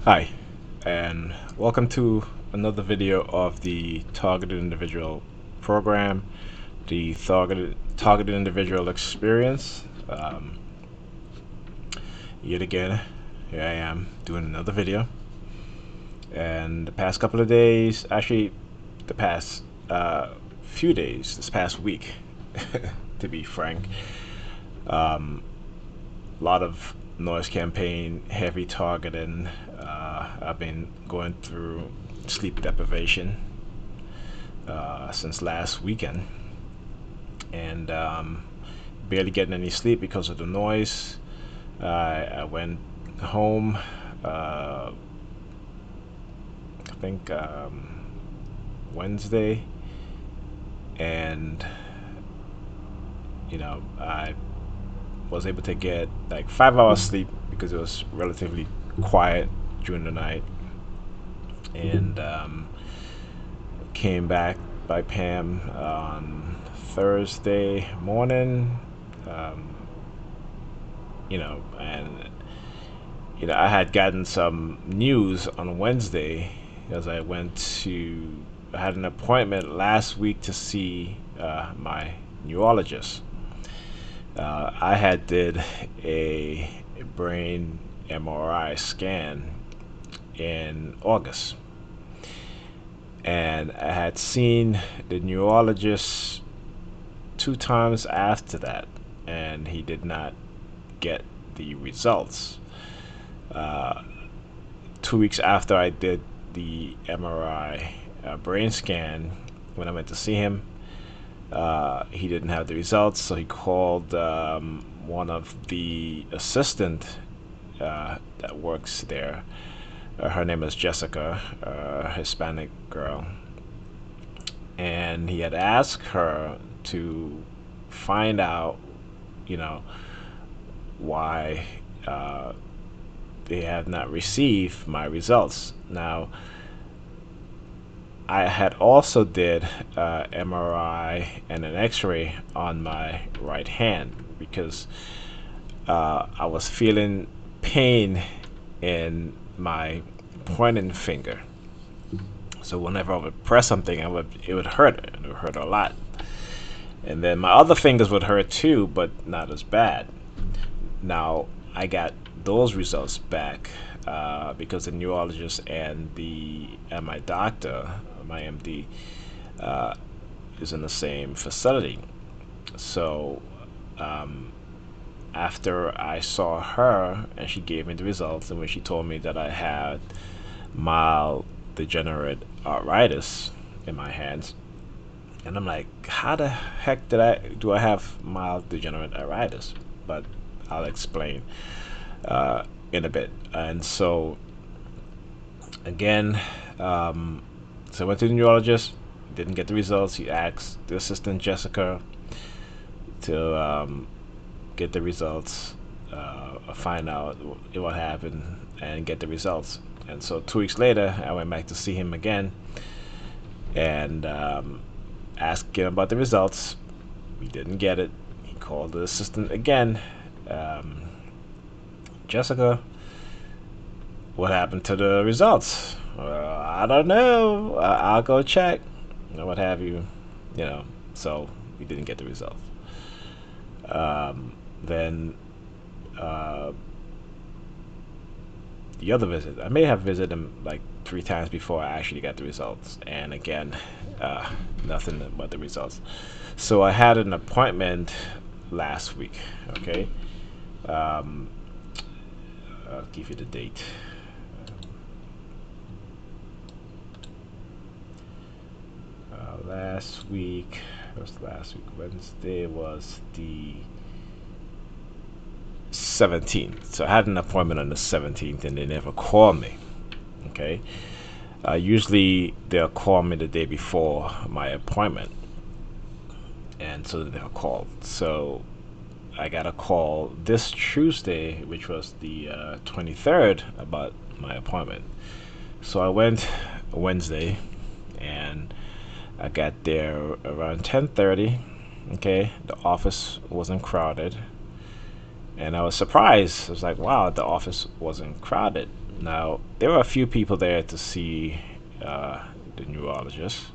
Hi, and welcome to another video of the Targeted Individual Program, the Targeted Individual Experience. Yet again, here I am doing another video. And the past couple of days, actually, the past few days, this past week, to be frank, a lot of noise campaign, heavy targeting. I've been going through sleep deprivation since last weekend, and barely getting any sleep because of the noise. I went home, I think Wednesday, and I was able to get like 5 hours sleep because it was relatively quiet during the night, and came back by Pam on Thursday morning. Um, and I had gotten some news on Wednesday as I had an appointment last week to see my neurologist. I had did a brain MRI scan in August, and I had seen the neurologist 2 times after that, and he did not get the results. Uh, 2 weeks after I did the MRI brain scan, when I went to see him, he didn't have the results, so he called one of the assistant that works there. Her name is Jessica, a Hispanic girl, and he had asked her to find out, you know, why they have not received my results. Now, I had also did MRI and an X-ray on my right hand because I was feeling pain in my pointing finger. So whenever I would press something, it would hurt. It would hurt a lot. And then my other fingers would hurt too, but not as bad. Now I got those results back because the neurologist and my doctor, my MD, uh, is in the same facility. So after I saw her and she gave me the results, and when she told me that I had mild degenerate arthritis in my hands, and I'm like, how the heck do I have mild degenerate arthritis? But I'll explain in a bit. And so again, so I went to the neurologist, didn't get the results. He asked the assistant Jessica to get the results, find out what happened, and get the results. And so 2 weeks later, I went back to see him again and asked him about the results. We didn't get it. He called the assistant again. Jessica, what happened to the results? I don't know. I'll go check. What have you. So we didn't get the results. Then the other visit, I may have visited him like 3 times before I actually got the results. And again, nothing but the results. So I had an appointment last week. Okay. I'll give you the date. Last week, Wednesday was the 17th. So I had an appointment on the 17th and they never called me. Okay. Usually they'll call me the day before my appointment, and so they'll call. So I got a call this Tuesday, which was the 23rd, about my appointment. So I went Wednesday, and I got there around 10:30. Okay, the office wasn't crowded, And I was surprised. I was like, wow, the office wasn't crowded. Now, there were a few people there to see the neurologist,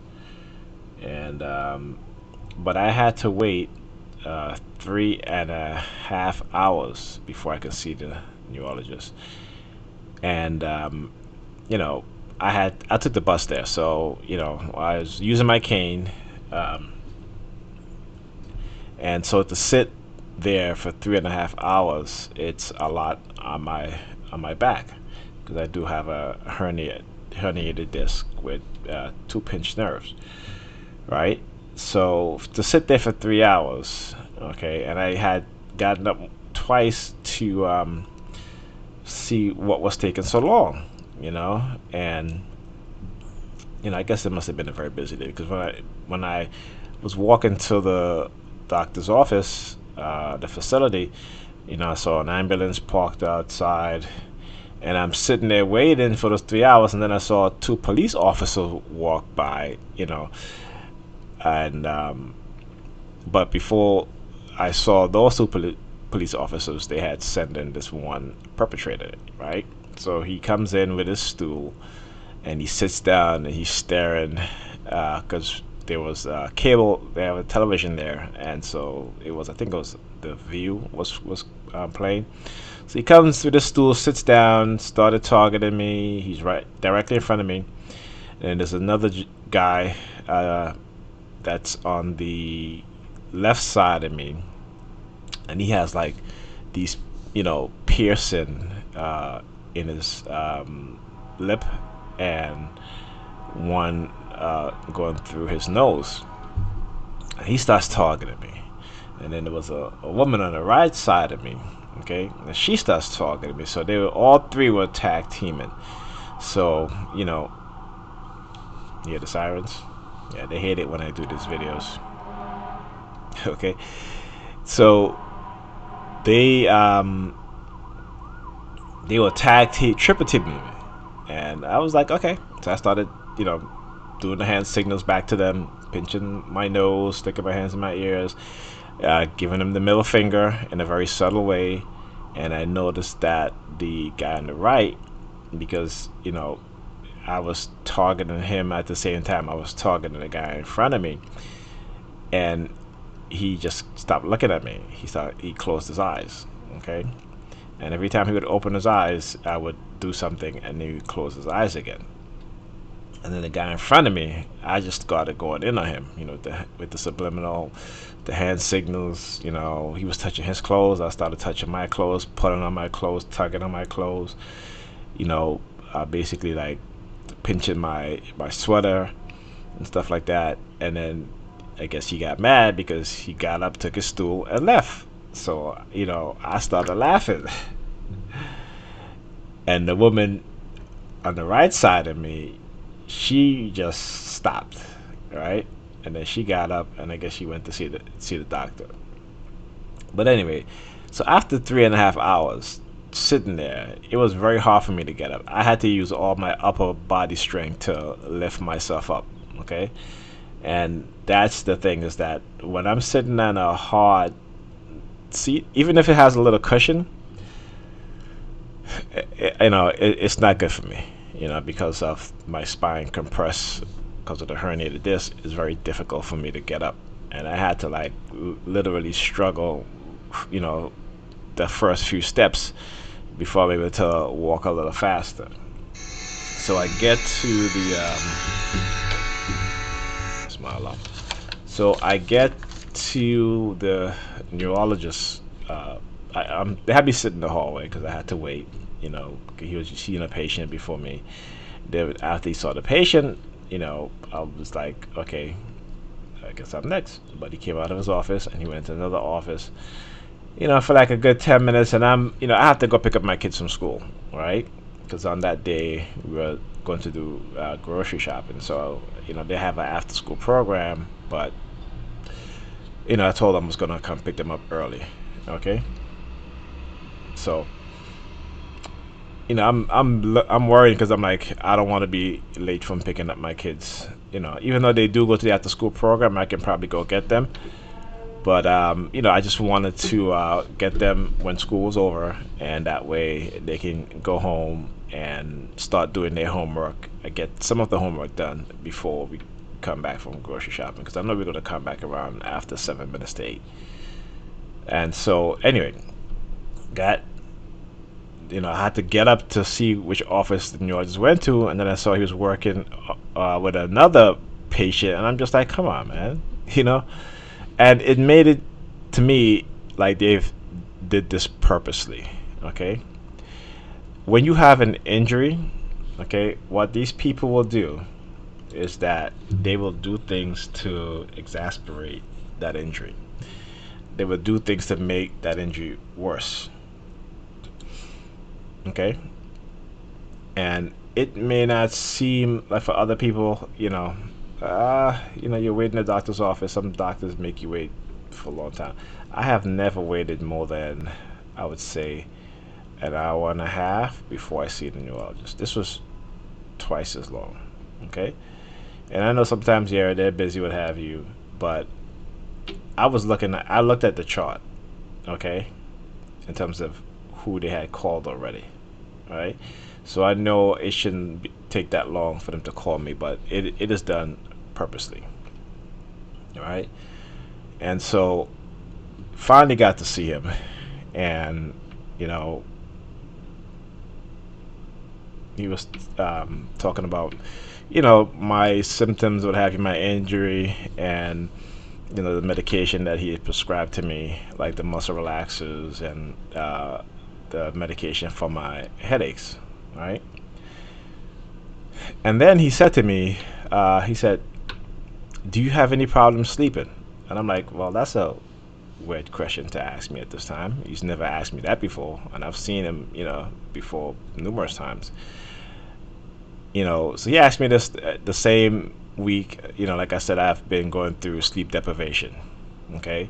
and but I had to wait 3.5 hours before I could see the neurologist. And you know, I took the bus there, so I was using my cane, um, and so to sit there for 3.5 hours, it's a lot on my back because I do have a herniated disc with two pinched nerves, right? So to sit there for 3 hours, okay, and I had gotten up twice to see what was taking so long, and I guess it must have been a very busy day because when I was walking to the doctor's office, the facility, I saw an ambulance parked outside, and I'm sitting there waiting for those 3 hours, and then I saw two police officers walk by, and but before I saw those two police officers, they had sent in this one perpetrator, right? So he comes in with his stool, and he sits down and he's staring because there was cable. They have a television there, and so it was. I think it was The View was playing. So he comes to the stool, sits down, started targeting me. He's right directly in front of me, and there's another guy that's on the left side of me, and he has like these, piercing in his lip and one going through his nose. And he starts targeting me. And then there was a woman on the right side of me, okay, and she starts targeting me. So all three were tag teaming. So you hear the sirens? Yeah, they hate it when I do these videos. Okay, so they were triple teaming me, and I was like, okay. So I started, doing the hand signals back to them, pinching my nose, sticking my hands in my ears, giving them the middle finger in a very subtle way. And I noticed that the guy on the right, because I was targeting him at the same time I was targeting the guy in front of me, and he just stopped looking at me. He closed his eyes, okay. And every time he would open his eyes, I would do something, and he would close his eyes again. And then the guy in front of me, I just started going in on him, with the subliminal, the hand signals. He was touching his clothes. I started touching my clothes, pulling on my clothes, tugging on my clothes. Basically like pinching my sweater and stuff like that. And then I guess he got mad because he got up, took his stool, and left. So I started laughing, and the woman on the right side of me, she just stopped, right? And then she got up, and I guess she went to see the doctor. But anyway, so after 3.5 hours sitting there, it was very hard for me to get up. I had to use all my upper body strength to lift myself up, okay? And that's the thing, is that when I'm sitting on a hard seat, even if it has a little cushion, it's not good for me, because of my spine compressed because of the herniated disc. It's very difficult for me to get up, and I had to like literally struggle, the first few steps before I'm able to walk a little faster. So I get to it's my alarm. So I get to the neurologist. They had me sit in the hallway because I had to wait. He was seeing a patient before me. After he saw the patient, I was like, okay, I guess I'm next. But he came out of his office and he went to another office, for like a good 10 minutes. And I have to go pick up my kids from school, right? Because on that day we were going to do grocery shopping. So, they have an after school program, but, I told them I was going to come pick them up early, okay? So, I'm worried because I'm like, I don't want to be late from picking up my kids. Even though they do go to the after school program, I can probably go get them. But I just wanted to get them when school was over, and that way they can go home and start doing their homework. I get some of the homework done before we come back from grocery shopping, because I know we're going to come back around after 7 minutes to 8. And so anyway, got I had to get up to see which office the neurologist went to, and then I saw he was working with another patient, and I'm just like, come on, man, and it made it to me like they've did this purposely. Okay, when you have an injury, okay, what these people will do is that they will do things to exasperate that injury. They will do things to make that injury worse. Okay, and it may not seem like for other people, you're waiting in the doctor's office. Some doctors make you wait for a long time. I have never waited more than, I would say, an hour and a half before I see the neurologist. This was twice as long. Okay, and I know sometimes, yeah, they're busy, what have you, but I looked at the chart, okay, in terms of who they had called already, right? So I know it shouldn't take that long for them to call me, but it is done purposely, all right? And so finally got to see him, and you know he was talking about my symptoms, what have you, my injury, and the medication that he had prescribed to me, like the muscle relaxers and the medication for my headaches, right? And then he said to me, he said, "Do you have any problem sleeping?" And I'm like, "Well, that's a weird question to ask me at this time. He's never asked me that before, and I've seen him, before numerous times." So he asked me this the same week. Like I said, I've been going through sleep deprivation. Okay,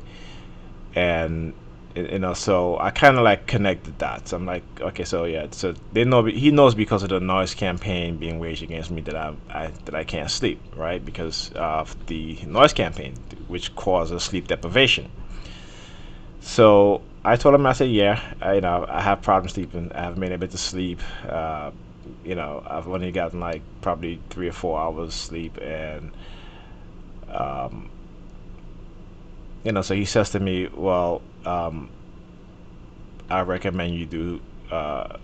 and so I kind of like connect the dots. I'm like, okay, so yeah, so they know he knows because of the noise campaign being waged against me that I can't sleep, right? Because of the noise campaign, which causes sleep deprivation. So I told him, I said, yeah, I have problems sleeping. I haven't been able to sleep. I've only gotten like probably 3 or 4 hours sleep, and um, so he says to me, well, I recommend you do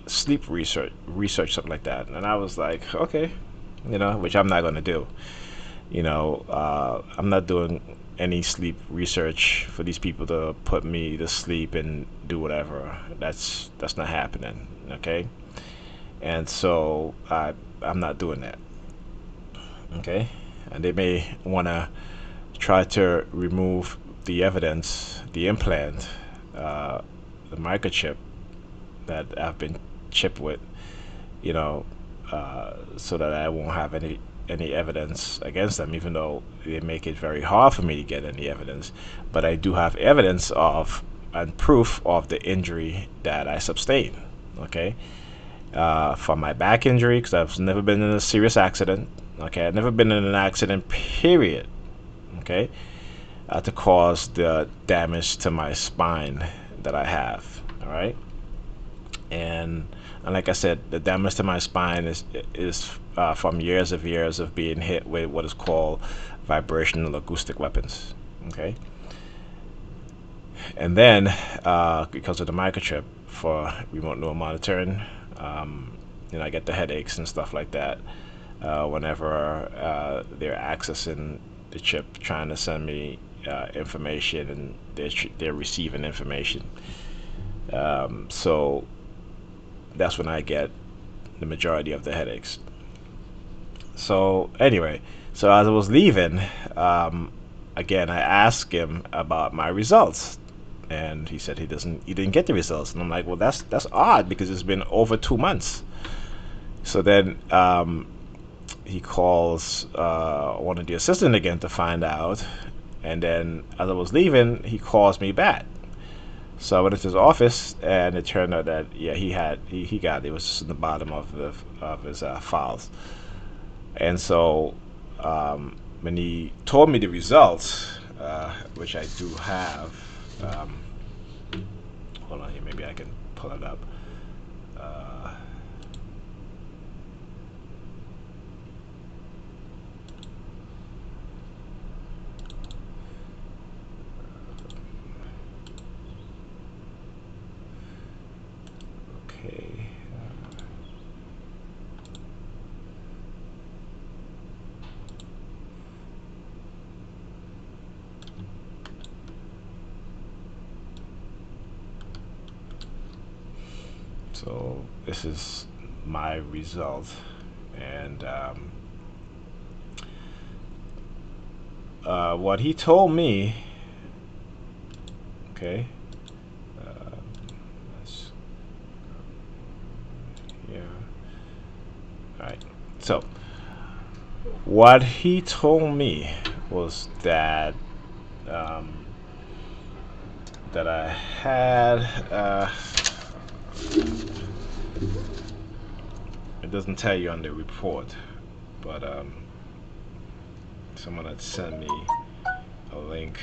sleep something like that. And I was like, okay, which I'm not going to do. I'm not doing any sleep research for these people to put me to sleep and do whatever. That's not happening. Okay, and so I'm not doing that. Okay, and they may want to try to remove the evidence, the implant, the microchip that I've been chipped with, so that I won't have any evidence against them, even though they make it very hard for me to get any evidence. But I do have evidence of and proof of the injury that I sustained. Okay, from my back injury, because I've never been in a serious accident. Okay, I've never been in an accident, period. Okay, to cause the damage to my spine that I have. All right, and like I said, the damage to my spine is from years of being hit with what is called vibrational acoustic weapons. Okay, and then because of the microchip for remote neural monitoring, I get the headaches and stuff like that whenever they're accessing the chip, trying to send me information, and they're receiving information. So that's when I get the majority of the headaches. So anyway, so as I was leaving, again I asked him about my results, and he said he didn't get the results, and I'm like, well, that's odd because it's been over 2 months. So then he calls one of the assistant again to find out, and then as I was leaving, he calls me back. So I went into his office, and it turned out that yeah, he got it. It was just in the bottom of his files. And so when he told me the results, which I do have. Um, Hold on here, maybe I can pull it up. Uh, okay. So this is my result, and what he told me. Okay. Uh, let's here. All right. So what he told me was that um, that I had. It doesn't tell you on the report, but someone had sent me a link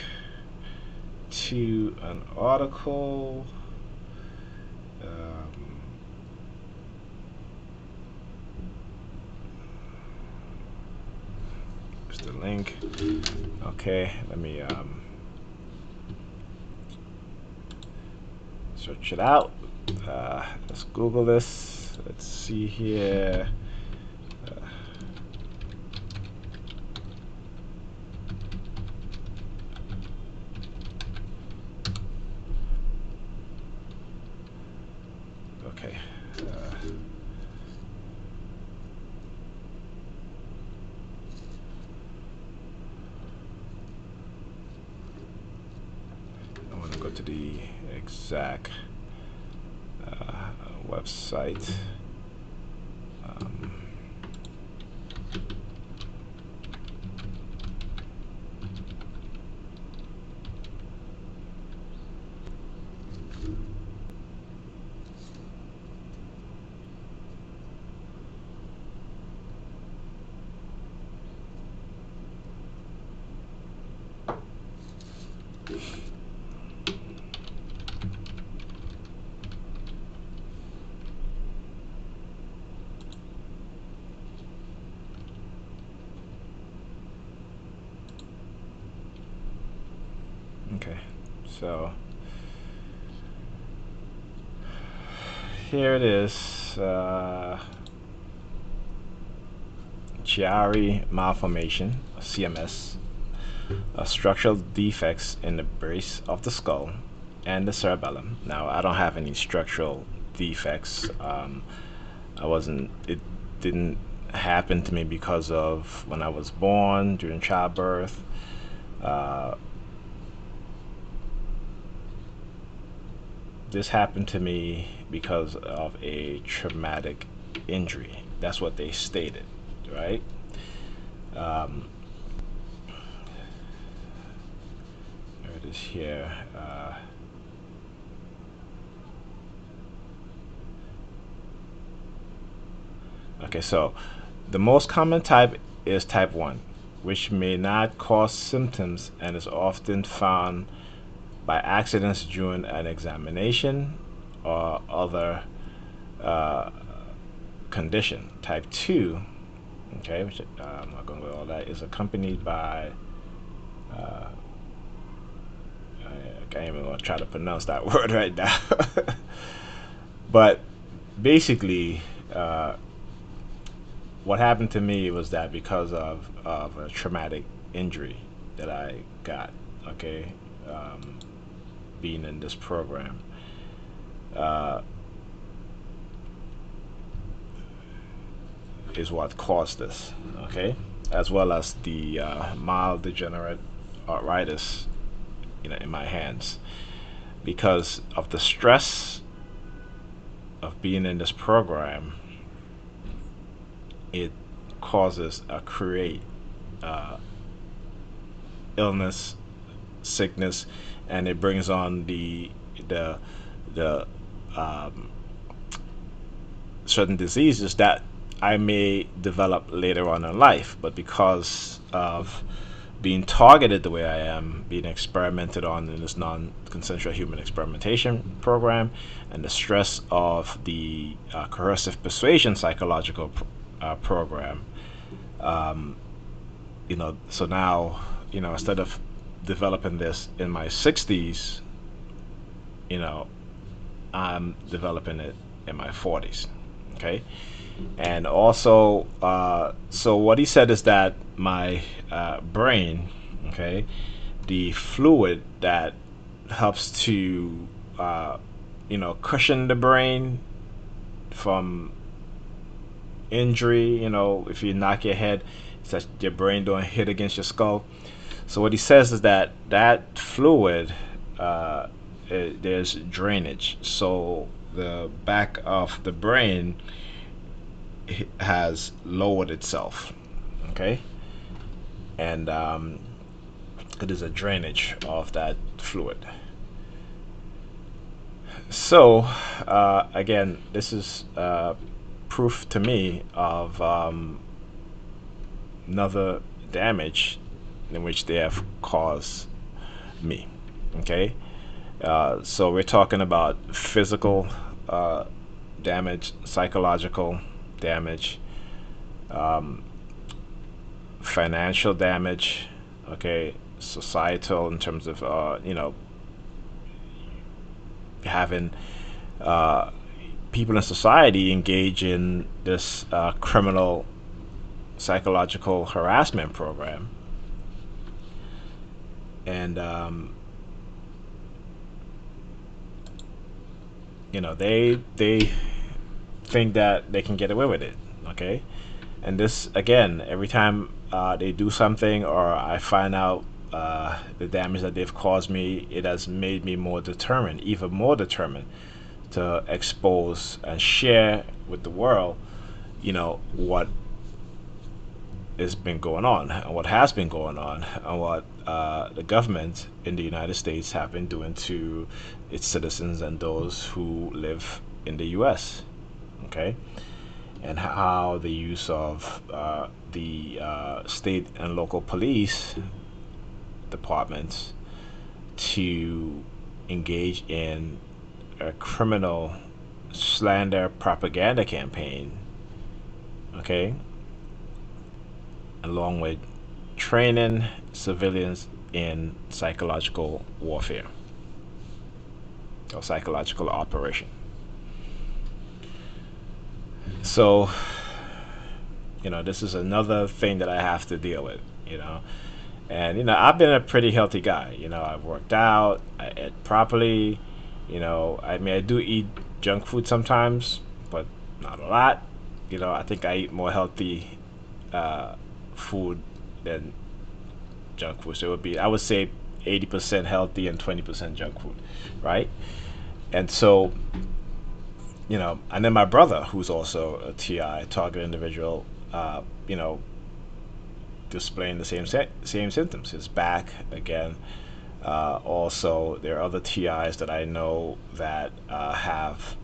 to an article. Um, Here's the link. Okay, let me search it out. Let's Google this. Let's see here. Uh, okay. I want to go to the exact website. Um, okay, so here it is. Chiari malformation, CMS, structural defects in the base of the skull and the cerebellum. Now, I don't have any structural defects. I wasn't. It didn't happen to me because of when I was born during childbirth. Uh, this happened to me because of a traumatic injury. That's what they stated, right? Um, There it is here. Okay, so the most common type is type 1, which may not cause symptoms and is often found by accidents during an examination or other uh, condition. Type 2, okay, which I'm not going to go with all that, is accompanied by, uh, I can't even gonna try to pronounce that word right now. But basically, uh, what happened to me was that because of a traumatic injury that I got, okay, um, being in this program, uh, is what caused this, okay, as well as the mild degenerate arthritis, in my hands, because of the stress of being in this program. It causes create uh, illness, sickness, and it brings on the the um, certain diseases that I may develop later on in life. But because of being targeted the way I am, being experimented on in this non-consensual human experimentation program, and the stress of the coercive persuasion psychological program. Um, so now, instead of developing this in my 60s, you know, I'm developing it in my 40s. Okay. And also, so what he said is that my brain, okay, the fluid that helps to, uh, cushion the brain from injury, if you knock your head, so that your brain don't hit against your skull. So what he says is that that fluid, there's drainage. So the back of the brain has lowered itself. Okay, and it is a drainage of that fluid. So again, this is proof to me of another damage in which they have caused me. Okay, so we're talking about physical damage, psychological damage, um, financial damage, okay, societal in terms of having uh, people in society engage in this criminal psychological harassment program, and they think that they can get away with it. Okay, and this again, every time they do something or I find out the damage that they've caused me, it has made me more determined, even more determined, to expose and share with the world, what has been going on and what has been going on and what the government in the United States have been doing to its citizens and those who live in the U.S. Okay, and how the use of the state and local police departments to engage in a criminal slander propaganda campaign, okay, along with training civilians in psychological warfare or psychological operation. So, this is another thing that I have to deal with, and I've been a pretty healthy guy. I've worked out, I ate properly. I mean, I do eat junk food sometimes, but not a lot. I think I eat more healthy uh, food than junk food. So it would be, I would say, 80% healthy and 20% junk food, right? And so, and then my brother, who's also a TI, target individual, you know, displaying the same symptoms. His back again. Also, there are other TIs that I know that have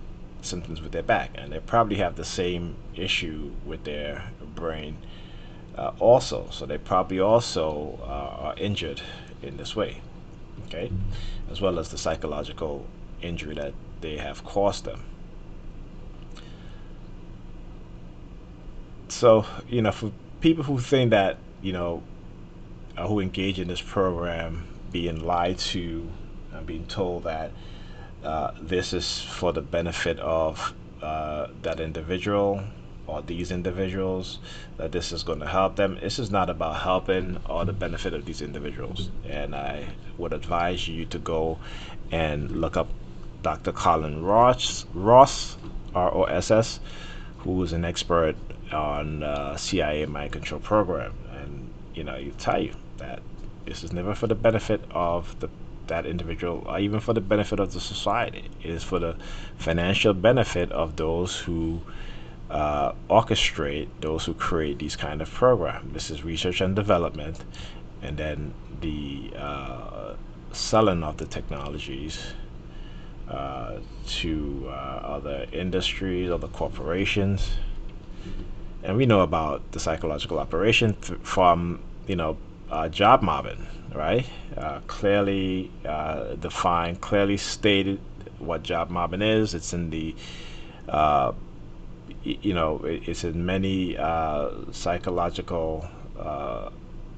symptoms with their back, and they probably have the same issue with their brain also. So they probably also are injured in this way, okay, as well as the psychological injury that they have caused them. So, for people who think that, who engage in this program, being lied to, being told that this is for the benefit of that individual or these individuals, that this is going to help them. This is not about helping or the benefit of these individuals. And I would advise you to go and look up Dr. Colin Ross, ROSS, who is an expert on CIA mind control program. And, you tell you that this is never for the benefit of that individual or even for the benefit of the society. It is for the financial benefit of those who orchestrate, those who create these kind of programs. This is research and development, and then the selling of the technologies to other industries, other corporations. And we know about the psychological operation from job mobbing, right? Clearly defined, clearly stated what job mobbing is. It's in the uh, it's in many psychological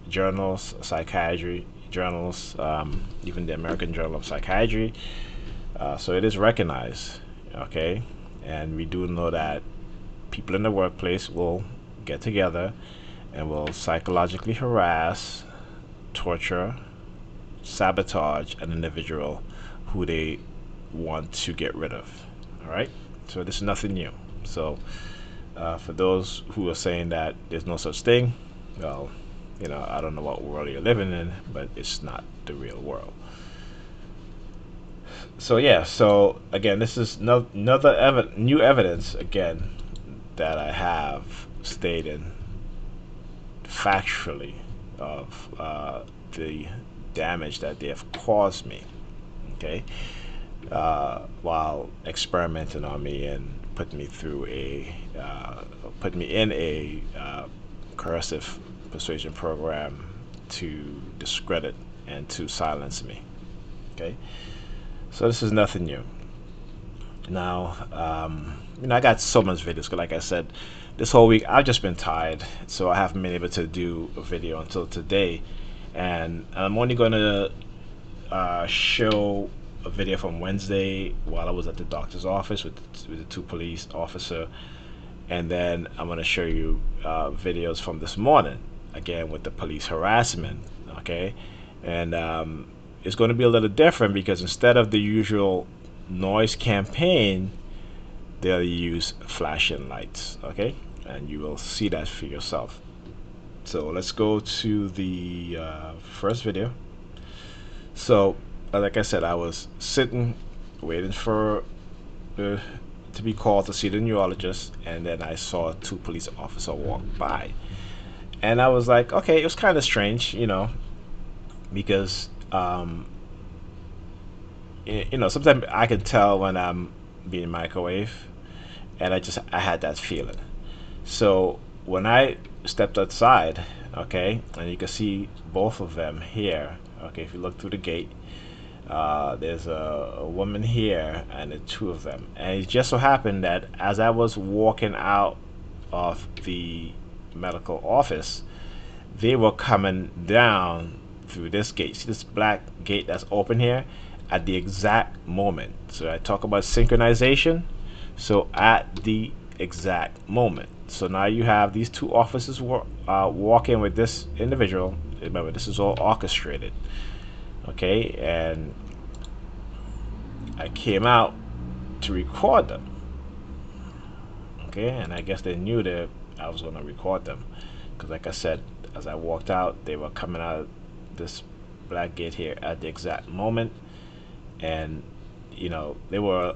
journals, psychiatry journals, even the American Journal of Psychiatry. So it is recognized, okay? And we do know that people in the workplace will get together and will psychologically harass, torture, sabotage an individual who they want to get rid of. All right? So this is nothing new. So for those who are saying that there's no such thing, well, I don't know what world you're living in, but it's not the real world. So yeah, so again, this is another new evidence again that I have stated factually of the damage that they have caused me. Okay, while experimenting on me and put me through put me in a coercive persuasion program to discredit and to silence me. Okay, so this is nothing new. Now, I got so much videos. 'Cause like I said, this whole week I've just been tired, so I haven't been able to do a video until today, and I'm only gonna show a video from Wednesday while I was at the doctor's office with the two police officer, and then I'm gonna show you videos from this morning again with the police harassment. Okay, and it's going to be a little different because instead of the usual noise campaign, they'll use flashing lights. Okay, and you will see that for yourself. So let's go to the first video. So like I said, I was sitting waiting for to be called to see the neurologist, and then I saw two police officers walk by, and I was like, okay, it was kind of strange, because sometimes I can tell when I'm being microwaved, and I had that feeling. So when I stepped outside, okay, and you can see both of them here. Okay, if you look through the gate, there's a woman here and the two of them, and it just so happened that as I was walking out of the medical office, they were coming down through this gate. See this black gate that's open here at the exact moment. So I talk about synchronization. So at the exact moment. So now you have these two officers walking with this individual. Remember, this is all orchestrated. Okay, and I came out to record them. Okay, and I guess they knew that I was going to record them, because like I said, as I walked out, they were coming out this black gate here at the exact moment, and they were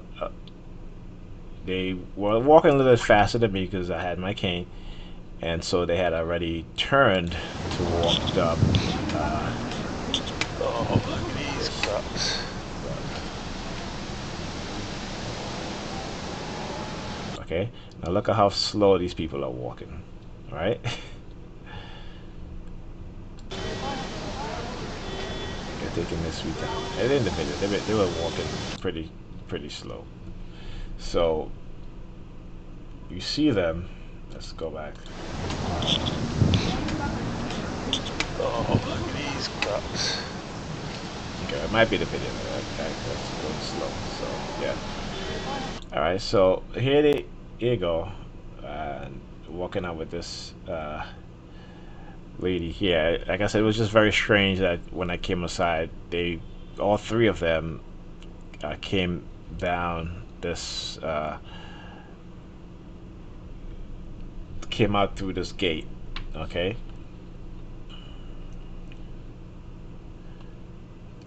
walking a little bit faster than me because I had my cane, and so they had already turned to walk up. Oh, look at these cops. Okay, now look at how slow these people are walking. All right. They're taking this sweet time. And in the video, they were walking pretty slow. So you see them. Let's go back. Oh, look at these cops. Okay, it might be the video. That's going slow. So yeah. All right. So here you go, walking out with this lady here. Like I said, it was just very strange that when I came aside, all three of them came down this, came out through this gate. Okay.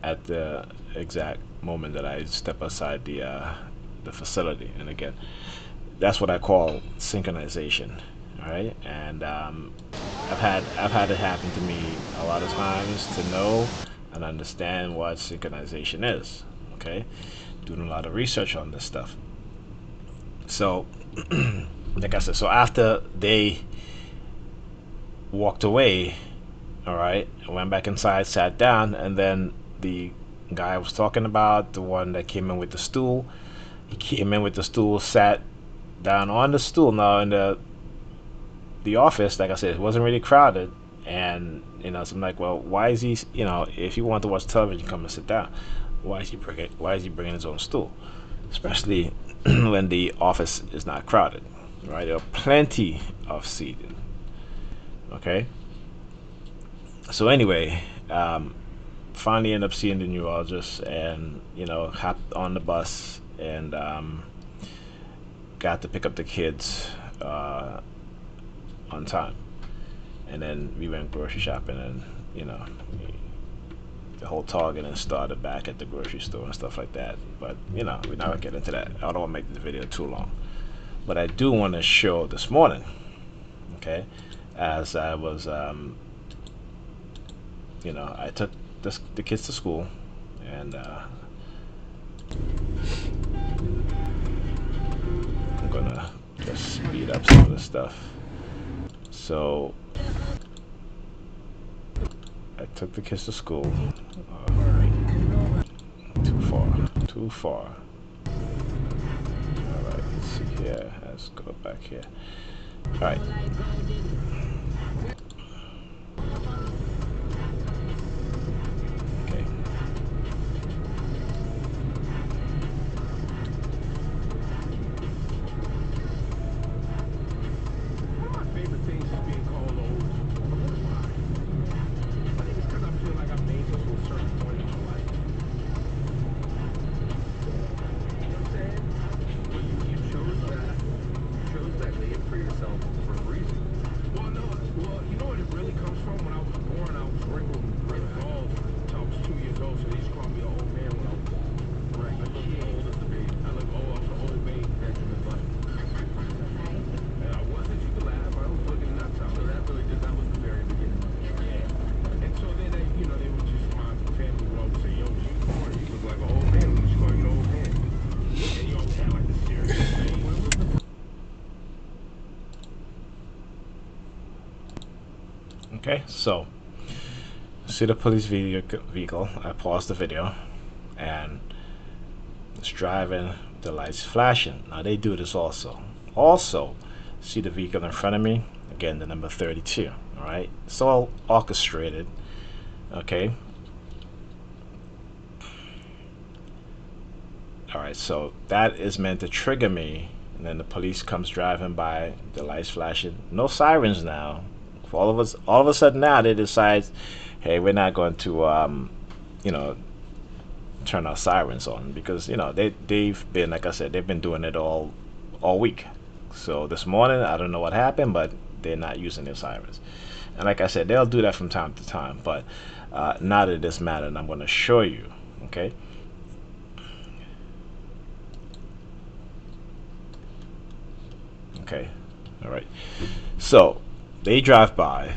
At the exact moment that I step outside the facility, and again, that's what I call synchronization. All right, and I've had it happen to me a lot of times to know and understand what synchronization is. Okay, doing a lot of research on this stuff. So, like I said, so after they walked away, All right, I went back inside, sat down, and then the guy I was talking about, the one that came in with the stool, he came in with the stool, sat down on the stool. Now in the office, like I said, it wasn't really crowded, and so I'm like, well, why is he? If you want to watch television, come and sit down. Why is he bringing his own stool? Especially when the office is not crowded, right? There are plenty of seating. Okay. So anyway, finally ended up seeing the neurologist, and hopped on the bus, and got to pick up the kids uh, on time, and then we went grocery shopping, and the whole Target and started back at the grocery store and stuff like that. But we're not gonna get into that. I don't want to make this video too long, but I do want to show this morning. Okay, as I was I took the kids to school, and I'm gonna just speed up some of the stuff. So I took the kids to school. Too far. Too far. Alright, let's see here. Let's go back here. Alright. Okay. One of my favorite things is being called old. I think it's because I feel like I've made it to a certain point in my life. You know what I'm saying? Well, you chose that name for yourself for a reason. Well, no, you know what it really comes from? When I was born, I was wrinkled and red balls until I was 2 years old, so they used to call me an old man when I was born. Right. I look old as the baby. I look old. I was an old baby back in the life. And I wasn't. You could laugh. I was looking nuts out. So that was the very beginning. Yeah. And so then they would just, my family would always say, yo, you born, you look like an old man. We just call you an old man. And you always had like the serious thing. Okay, so see the police vehicle. I paused the video, and it's driving, the lights flashing. Now they do this also. Also, see the vehicle in front of me? Again, the number 32. All right, it's all orchestrated. Okay. All right, so that is meant to trigger me, and then the police comes driving by, the lights flashing, no sirens now. For all of a sudden now they decide, hey, we're not going to you know turn our sirens on, because they've been, like I said, they've been doing it all week. So this morning, I don't know what happened, but they're not using their sirens. And like I said, they'll do that from time to time, but not in this matter, and I'm going to show you. Okay. Okay. All right. So they drive by.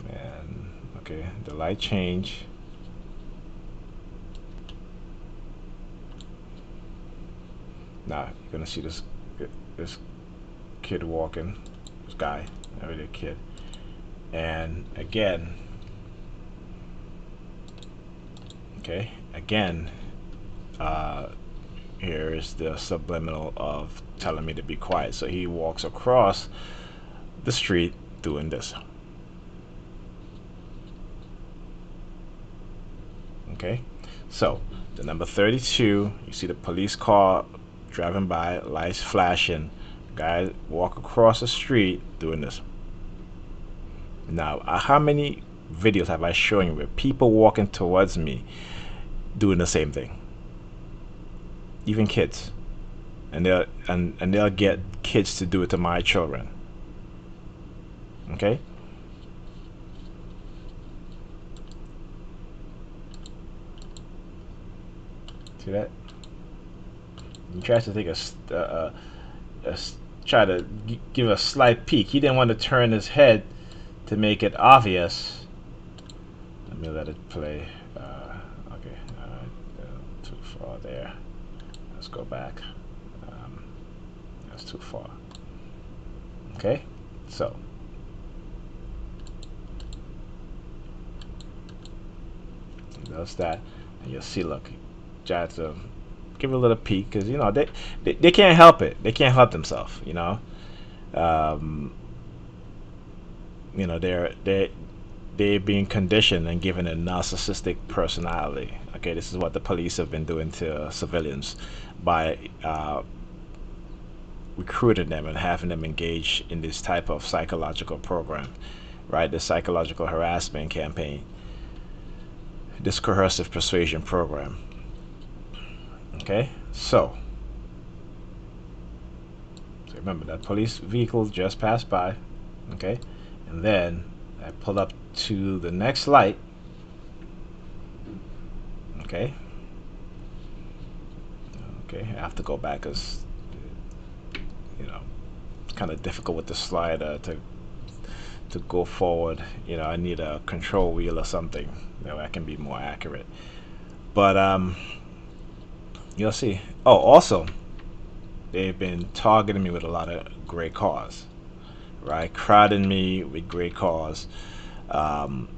And okay, the light change. Now you're gonna see this kid walking, this guy, not really a kid. And again, okay, again, here is the subliminal of telling me to be quiet. So he walks across the street doing this. Okay, so the number 32, you see the police car driving by, lights flashing, guy walk across the street doing this. Now, how many videos have I shown you with people walking towards me doing the same thing? Even kids, and they'll get kids to do it to my children. Okay. See that? He tries to take try to give a slight peek. He didn't want to turn his head to make it obvious. Let me let it play. Okay, too far there. Let's go back. That's too far. Okay, so does that, and you'll see. Look, try to give it a little peek because you know they can't help it. They can't help themselves. Um, they're being conditioned and given a narcissistic personality. Okay, this is what the police have been doing to civilians by recruiting them and having them engage in this type of psychological program, right? The psychological harassment campaign, this coercive persuasion program. Okay, so remember that police vehicle just passed by. Okay, and then I pull up to the next light. Okay, okay, I have to go back because you know it's kind of difficult with the slider to go forward. I need a control wheel or something that way I can be more accurate. But you'll see. Oh, also, they've been targeting me with a lot of gray cars, right? Crowding me with gray cars. Um,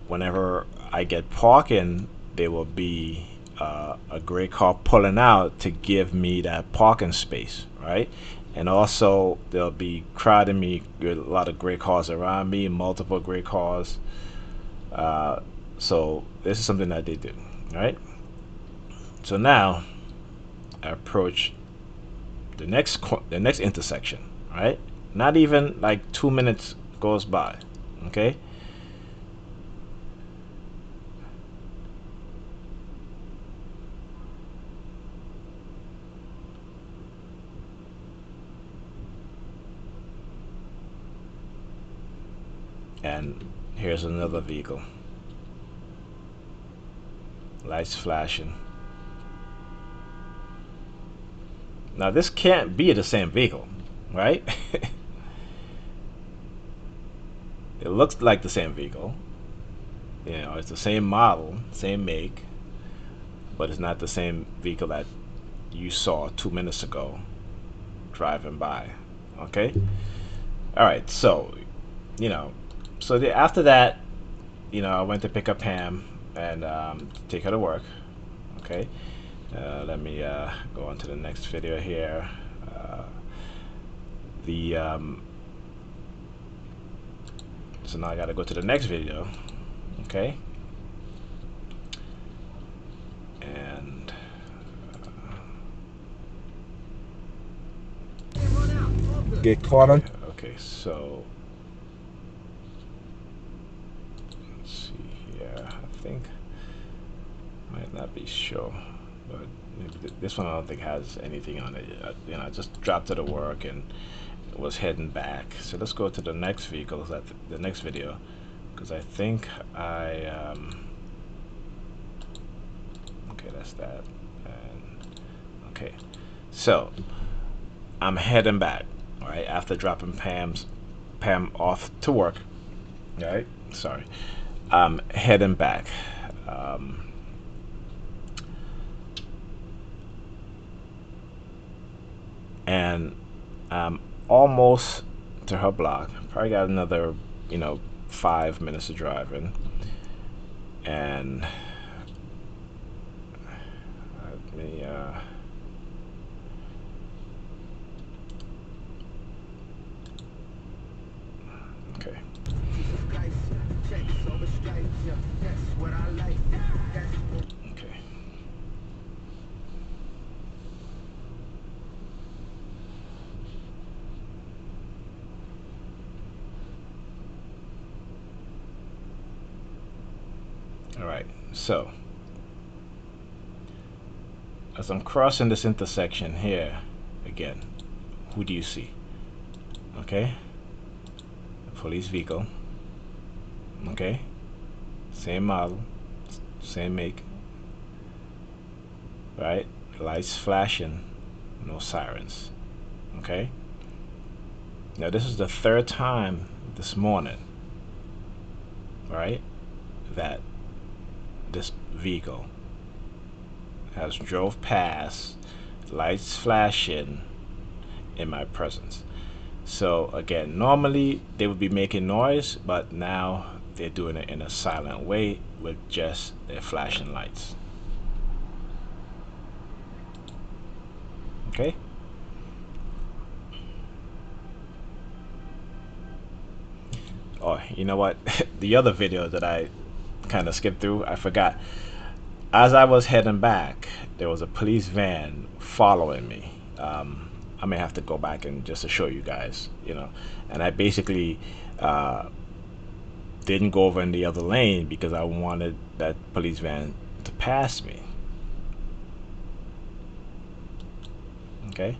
Whenever I get parking, there will be a gray car pulling out to give me that parking space, right? And also, they'll be crowding me with a lot of gray cars around me, multiple gray cars. Uh, so this is something that they do, right? So now I approach the next intersection, right? Not even like 2 minutes goes by, okay? And here's another vehicle, lights flashing. Now this can't be the same vehicle, right? It looks like the same vehicle. It's the same model, same make, but it's not the same vehicle that you saw 2 minutes ago driving by. Okay. All right. So, you know, after that, I went to pick up Pam and take her to work. Okay. Let me go on to the next video here. The So now I got to go to the next video. Okay. And Get caught on. okay, so let's see here. I think might not be sure, but maybe this one I don't think has anything on it. I just dropped it to work and was heading back. So let's go to the next vehicle, the next video, because I think okay, that's that. And okay, so I'm heading back, right, after dropping Pam off to work. Right, sorry, I'm heading back. Um, and I'm almost to her block. Probably got another, 5 minutes of driving. And let me, okay. Okay. All right. So, as I'm crossing this intersection here, again, who do you see? Okay. A police vehicle. Okay. Same model, same make. Right. Lights flashing, no sirens. Okay. Now this is the third time this morning, right, that this vehicle has drove past, lights flashing, in my presence. So again, normally they would be making noise, but now they're doing it in a silent way with just their flashing lights. Okay. Oh, you know what? The other video that I kind of skipped through, I forgot. As I was heading back, there was a police van following me. I may have to go back and just to show you guys, And I basically didn't go over in the other lane because I wanted that police van to pass me. Okay.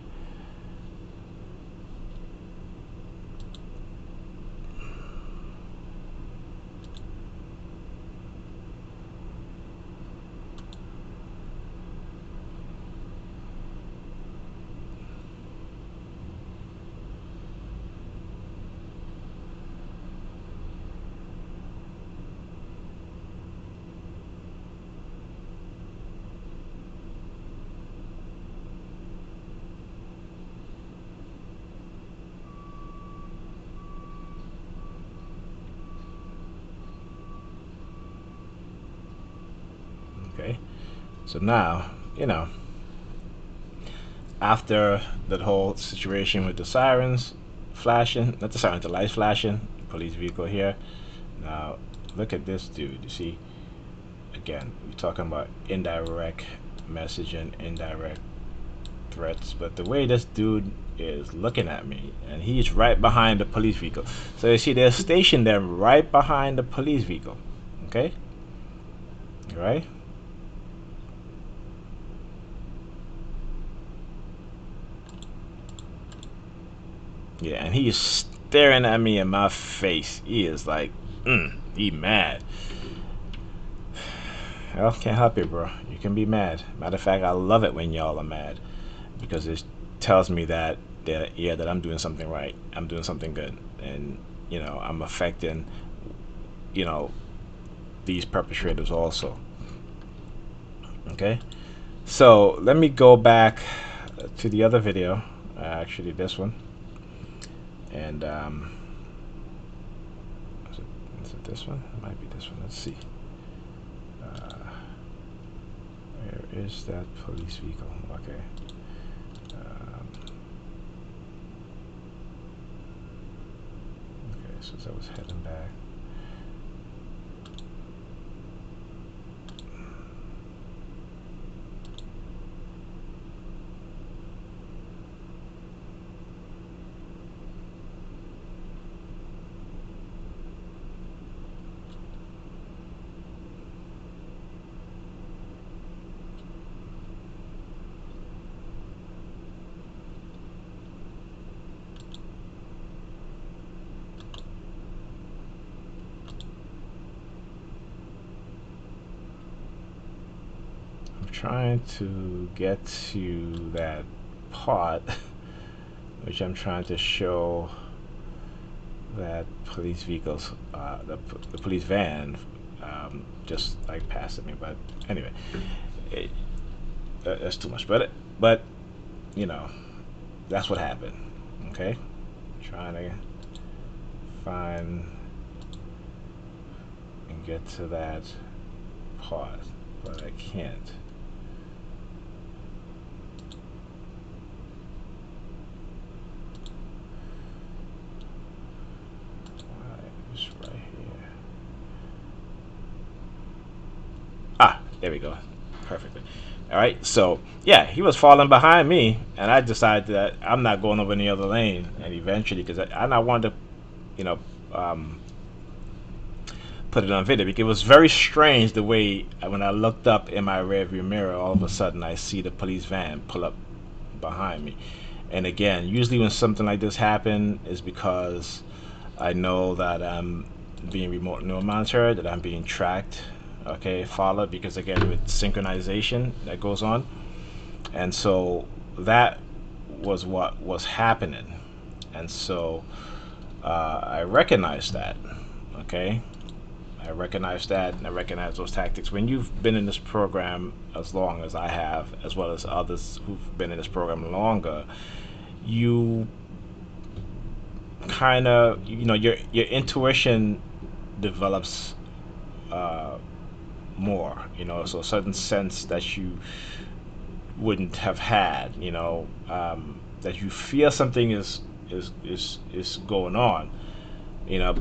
Okay. So now, after that whole situation with the sirens flashing, not the sirens, the lights flashing, police vehicle here. Now, look at this dude. You see, again, we're talking about indirect messaging, indirect threats, but the way this dude is looking at me, and he's right behind the police vehicle. So you see, they're stationed there right behind the police vehicle. Okay, right? Yeah, and he is staring at me in my face. He is like, he mad. Well, can't help it, bro. You can be mad. Matter of fact, I love it when y'all are mad because it tells me that I'm doing something right. I'm doing something good, and I'm affecting you know these perpetrators also. Okay, so let me go back to the other video, actually this one, and is it this one? It might be this one. Let's see. Where is that police vehicle? Okay. Okay, so as I was heading back. Trying to get to that part, which I'm trying to show that police vehicles, the police van, just like passing me. But anyway, it, that's too much. But you know, that's what happened. Okay, trying to find and get to that part, but I can't. It's right here. Ah, there we go. Perfectly. All right. So yeah, he was falling behind me, and I decided that I'm not going over any other lane. And eventually, because I wanted to, you know, um, put it on video because it was very strange the way when I looked up in my rearview mirror, all of a sudden I see the police van pull up behind me. And again, usually when something like this happens, is because I know that I'm being remote neural monitored, that I'm being tracked, okay, followed, because again with synchronization that goes on, and so that was what was happening, and so I recognized that, okay. I recognize that, and I recognize those tactics. When you've been in this program as long as I have, as well as others who've been in this program longer, you kind of, your intuition develops uh, more, so a certain sense that you wouldn't have had, that you feel something is going on, you know,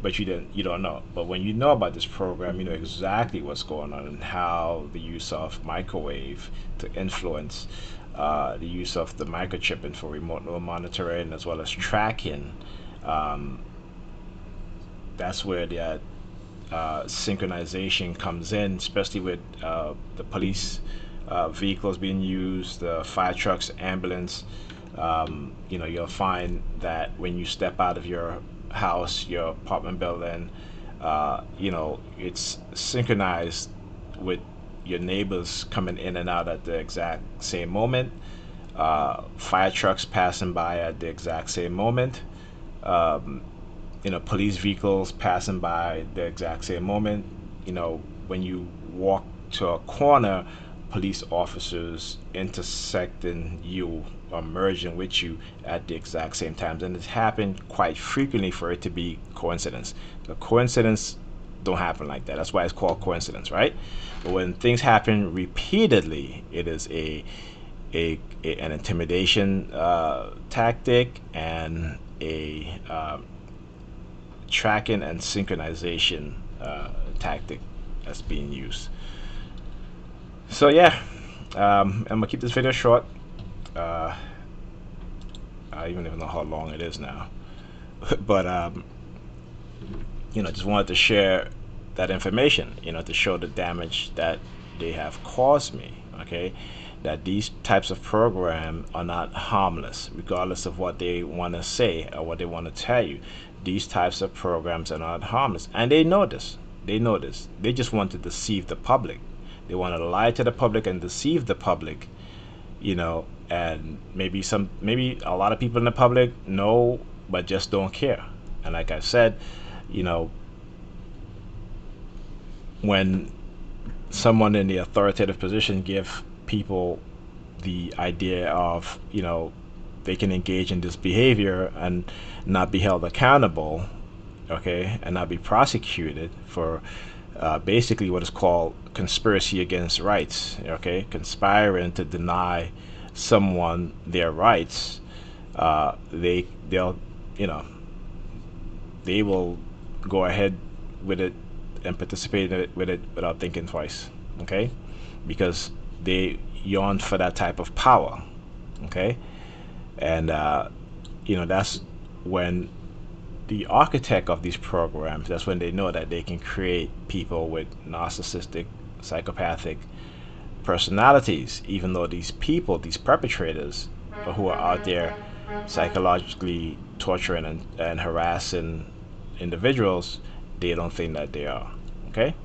but you don't know. But when you know about this program, you know exactly what's going on and how the use of microwave to influence the use of the microchipping for remote monitoring as well as tracking. Um, that's where the synchronization comes in, especially with the police vehicles being used, the fire trucks, ambulance. You'll find that when you step out of your house, your apartment building, it's synchronized with your neighbors coming in and out at the exact same moment. Fire trucks passing by at the exact same moment. Um, Police vehicles passing by the exact same moment. When you walk to a corner, police officers intersecting you or merging with you at the exact same times. And it's happened quite frequently for it to be coincidence. The coincidence don't happen like that. That's why it's called coincidence, right? But when things happen repeatedly, it is an intimidation tactic and a tracking and synchronization tactic that's being used. So yeah, I'm gonna keep this video short. Uh, I don't even know how long it is now, but just wanted to share that information. To show the damage that they have caused me. Okay, that these types of program are not harmless, regardless of what they want to say or what they want to tell you. These types of programs are not harmless, and they know this. They know this. They just want to deceive the public. They want to lie to the public and deceive the public. And maybe a lot of people in the public know, but just don't care. And like I said, you know, when someone in the authoritative position give people the idea of they can engage in this behavior and not be held accountable, okay, and not be prosecuted for basically what is called conspiracy against rights, okay, conspiring to deny someone their rights. They'll you know they will go ahead with it and participate in it, with it without thinking twice, okay, because they yearn for that type of power, okay, and that's when the architect of these programs, that's when they know that they can create people with narcissistic, psychopathic personalities, even though these people, these perpetrators who are out there psychologically torturing and harassing individuals, they don't think that they are. Okay?